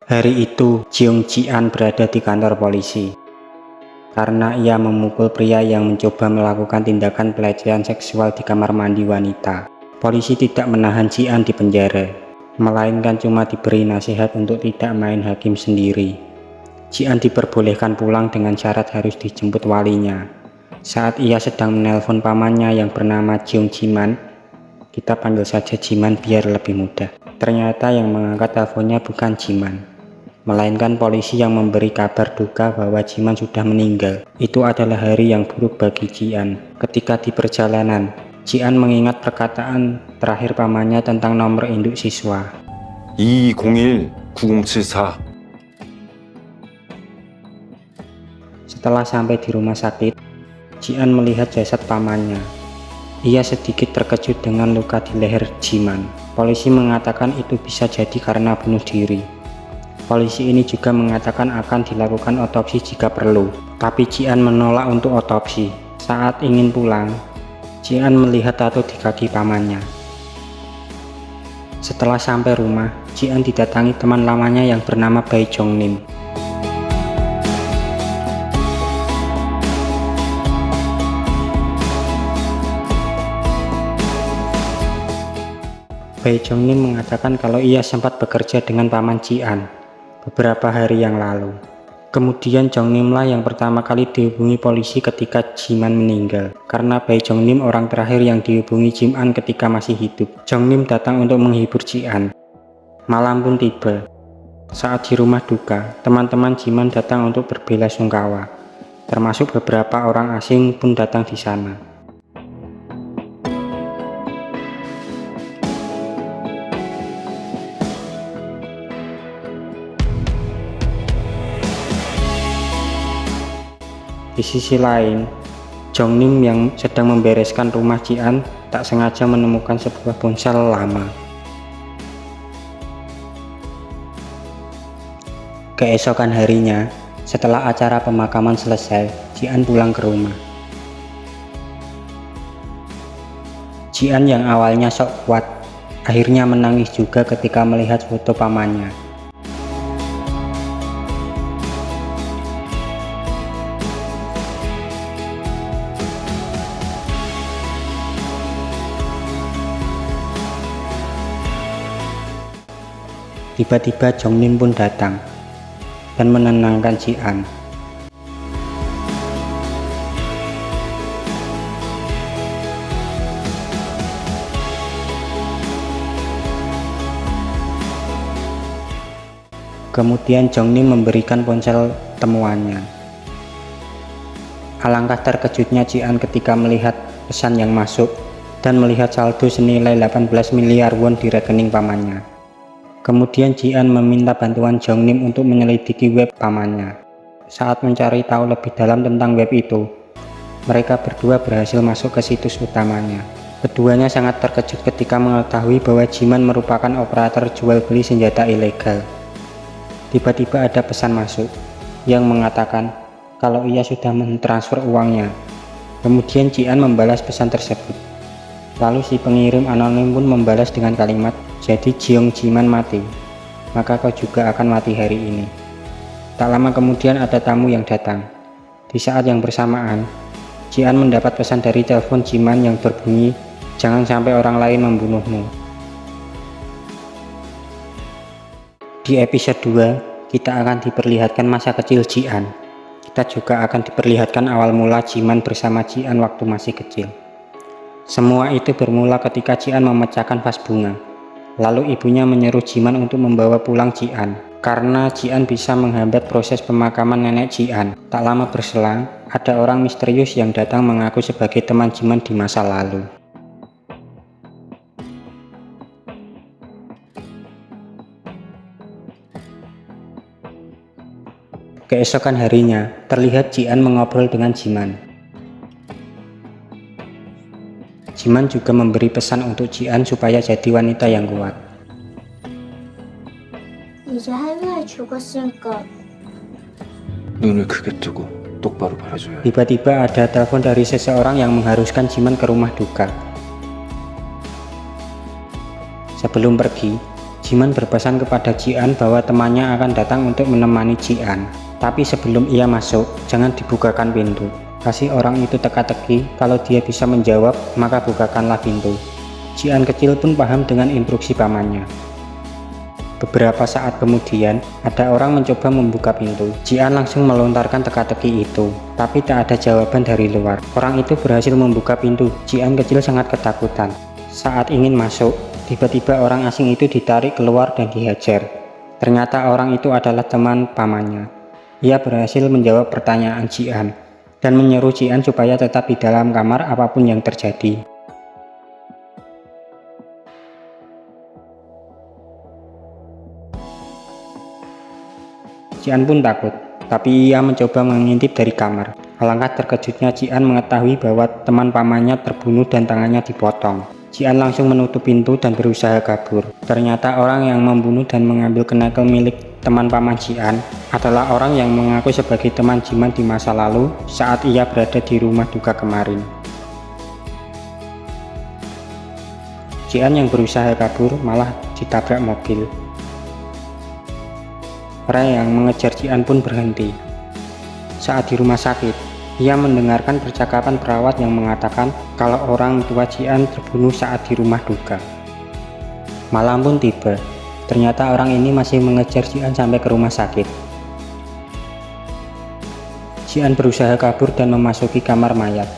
Hari itu, Jeong Ji-an berada di kantor polisi karena ia memukul pria yang mencoba melakukan tindakan pelecehan seksual di kamar mandi wanita. Polisi tidak menahan Ji-an di penjara, melainkan cuma diberi nasihat untuk tidak main hakim sendiri. Ji-an diperbolehkan pulang dengan syarat harus dijemput walinya. Saat ia sedang menelpon pamannya yang bernama Jeong Ji-man, kita panggil saja Ji-man biar lebih mudah. Ternyata yang mengangkat teleponnya bukan Ji-man, melainkan polisi yang memberi kabar duka bahwa Ji-man sudah meninggal. Itu adalah hari yang buruk bagi Ji-an. Ketika di perjalanan, Ji-an mengingat perkataan terakhir pamannya tentang nomor induk siswa. 2201-9074. Setelah sampai di rumah sakit, Ji-an melihat jasad pamannya. Ia sedikit terkejut dengan luka di leher Ji-man. Polisi mengatakan itu bisa jadi karena bunuh diri. Polisi ini juga mengatakan akan dilakukan otopsi jika perlu, tapi Ji-an menolak untuk otopsi. Saat ingin pulang, Ji-an melihat tato di kaki pamannya. Setelah sampai rumah, Ji-an didatangi teman lamanya yang bernama Bae Jong-nim. Bae Jong-nim mengatakan kalau ia sempat bekerja dengan paman Ji-an beberapa hari yang lalu. Kemudian Jong-nim lah yang pertama kali dihubungi polisi ketika Ji-man meninggal, karena Bae Jong-nim orang terakhir yang dihubungi Ji-an ketika masih hidup. Jong-nim datang untuk menghibur Ji-an. Malam pun tiba. Saat di rumah duka, teman-teman Ji-man datang untuk berbelasungkawa, termasuk beberapa orang asing pun datang di sana. Di sisi lain, Jong-nim yang sedang membereskan rumah Ji-an tak sengaja menemukan sebuah ponsel lama. Keesokan harinya, setelah acara pemakaman selesai, Ji-an pulang ke rumah. Ji-an yang awalnya sok kuat, akhirnya menangis juga ketika melihat foto pamannya. Tiba-tiba Jong-nim pun datang dan menenangkan Ji-an. Kemudian Jong-nim memberikan ponsel temuannya. Alangkah terkejutnya Ji-an ketika melihat pesan yang masuk dan melihat saldo senilai 18 miliar won di rekening pamannya. Kemudian Ji-an meminta bantuan Jong-nim untuk menyelidiki web pamannya. Saat mencari tahu lebih dalam tentang web itu, mereka berdua berhasil masuk ke situs utamanya. Keduanya sangat terkejut ketika mengetahui bahwa Ji-man merupakan operator jual beli senjata ilegal. Tiba-tiba ada pesan masuk yang mengatakan kalau ia sudah mentransfer uangnya. Kemudian Ji-an membalas pesan tersebut. Lalu si pengirim anonim pun membalas dengan kalimat, "Jadi Jeong Ji-man mati, maka kau juga akan mati hari ini." Tak lama kemudian ada tamu yang datang. Di saat yang bersamaan, Ji-an mendapat pesan dari telepon Ji-man yang berbunyi, "Jangan sampai orang lain membunuhmu." Di episode 2, kita akan diperlihatkan masa kecil Ji-an. Kita juga akan diperlihatkan awal mula Ji-man bersama Ji-an waktu masih kecil. Semua itu bermula ketika Ji-an memecahkan vas bunga. Lalu ibunya menyeru Ji-man untuk membawa pulang Ji-an, karena Ji-an bisa menghambat proses pemakaman nenek Ji-an. Tak lama berselang, ada orang misterius yang datang mengaku sebagai teman Ji-man di masa lalu. Keesokan harinya, terlihat Ji-an mengobrol dengan Ji-man. Ji-man juga memberi pesan untuk Ji-an supaya jadi wanita yang kuat. 이제 할머니 죽었으니까 눈을 크게 뜨고 똑바로 바라줘야 해. Tiba-tiba ada telepon dari seseorang yang mengharuskan Ji-man ke rumah duka. Sebelum pergi, Jiman berpesan kepada Ji-an bahwa temannya akan datang untuk menemani Ji-an. Tapi sebelum ia masuk, jangan dibukakan pintu. Kasih orang itu teka-teki, kalau dia bisa menjawab, maka bukakanlah pintu. Ji-an kecil pun paham dengan instruksi pamannya. Beberapa saat kemudian, ada orang mencoba membuka pintu. Ji-an langsung melontarkan teka-teki itu, tapi tak ada jawaban dari luar. Orang itu berhasil membuka pintu. Ji-an kecil sangat ketakutan. Saat ingin masuk, tiba-tiba orang asing itu ditarik keluar dan dihajar. Ternyata orang itu adalah teman pamannya. Ia berhasil menjawab pertanyaan Ji-an dan menyeru Ji-an supaya tetap di dalam kamar apapun yang terjadi. Ji-an pun takut, tapi ia mencoba mengintip dari kamar. Alangkah terkejutnya Ji-an mengetahui bahwa teman pamannya terbunuh dan tangannya dipotong. Ji-an langsung menutup pintu dan berusaha kabur. Ternyata orang yang membunuh dan mengambil kenakel milik teman paman Ji-an adalah orang yang mengaku sebagai teman Jiman di masa lalu saat ia berada di rumah duka kemarin. Ji-an yang berusaha kabur malah ditabrak mobil. Orang yang mengejar Ji-an pun berhenti. Saat di rumah sakit, ia mendengarkan percakapan perawat yang mengatakan kalau orang tua Ji-an terbunuh saat di rumah duka. Malam pun tiba. Ternyata orang ini masih mengejar Ji-an sampai ke rumah sakit. Ji-an berusaha kabur dan memasuki kamar mayat.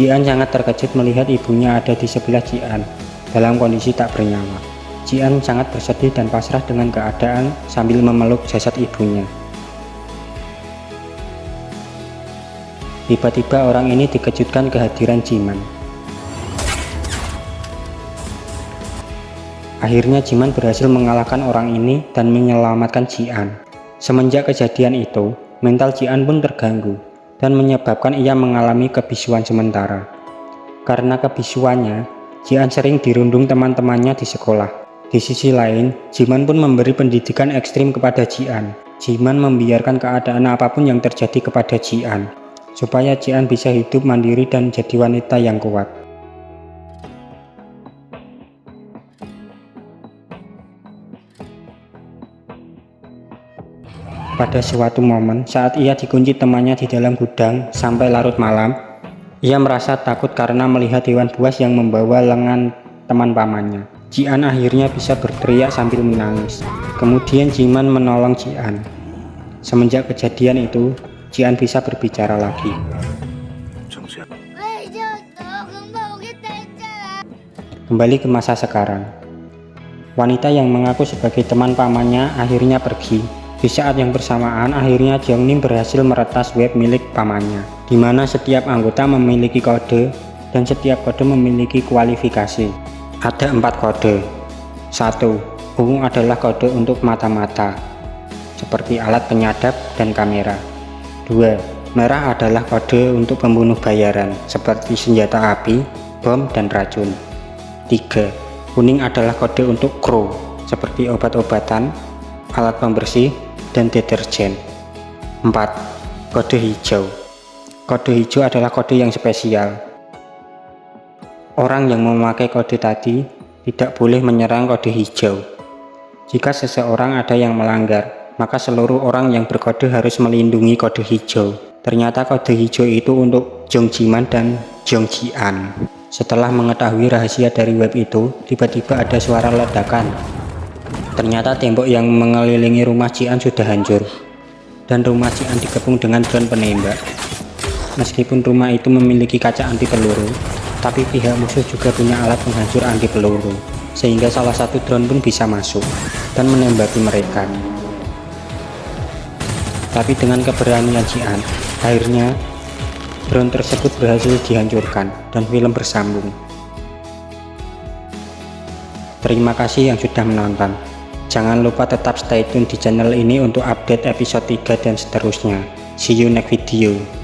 Ji-an sangat terkejut melihat ibunya ada di sebelah Ji-an dalam kondisi tak bernyawa. Ji-an sangat bersedih dan pasrah dengan keadaan sambil memeluk jasad ibunya. Tiba-tiba orang ini dikejutkan kehadiran Jiman. Akhirnya Jiman berhasil mengalahkan orang ini dan menyelamatkan Ji-an. Semenjak kejadian itu, mental Ji-an pun terganggu dan menyebabkan ia mengalami kebisuan sementara. Karena kebisuannya, Ji-an sering dirundung teman-temannya di sekolah. Di sisi lain, Jiman pun memberi pendidikan ekstrim kepada Ji-an. Jiman membiarkan keadaan apapun yang terjadi kepada Ji-an, supaya Ji-an bisa hidup mandiri dan jadi wanita yang kuat. Pada suatu momen, saat ia dikunci temannya di dalam gudang sampai larut malam, ia merasa takut karena melihat hewan buas yang membawa lengan teman pamannya. Ji-an akhirnya bisa berteriak sambil menangis. Kemudian Jiman menolong Ji-an. Semenjak kejadian itu, Ji-an bisa berbicara lagi. Kembali ke masa sekarang. Wanita yang mengaku sebagai teman pamannya akhirnya pergi. Di saat yang bersamaan, akhirnya Jeongnim berhasil meretas web milik pamannya, di mana setiap anggota memiliki kode dan setiap kode memiliki kualifikasi. Ada 4 kode. 1. Ungu adalah kode untuk mata-mata, seperti alat penyadap dan kamera. 2. Merah adalah kode untuk pembunuh bayaran, seperti senjata api, bom, dan racun. 3. Kuning adalah kode untuk kru, seperti obat-obatan, alat pembersih, dan deterjen. 4. Kode hijau. Kode hijau adalah kode yang spesial. Orang yang memakai kode tadi tidak boleh menyerang kode hijau. Jika seseorang ada yang melanggar, maka seluruh orang yang berkode harus melindungi kode hijau. Ternyata kode hijau itu untuk Jong Jiman dan Jong Ji-an. Setelah mengetahui rahasia dari web itu, tiba-tiba ada suara ledakan. Ternyata tembok yang mengelilingi rumah Ji-an sudah hancur, dan rumah Ji-an dikepung dengan drone penembak. Meskipun rumah itu memiliki kaca anti peluru, tapi pihak musuh juga punya alat penghancur anti peluru, sehingga salah satu drone pun bisa masuk dan menembaki mereka. Tapi dengan keberanian Ji-an, akhirnya drone tersebut berhasil dihancurkan dan film bersambung. Terima kasih yang sudah menonton. Jangan lupa tetap stay tune di channel ini untuk update episode 3 dan seterusnya. See you next video.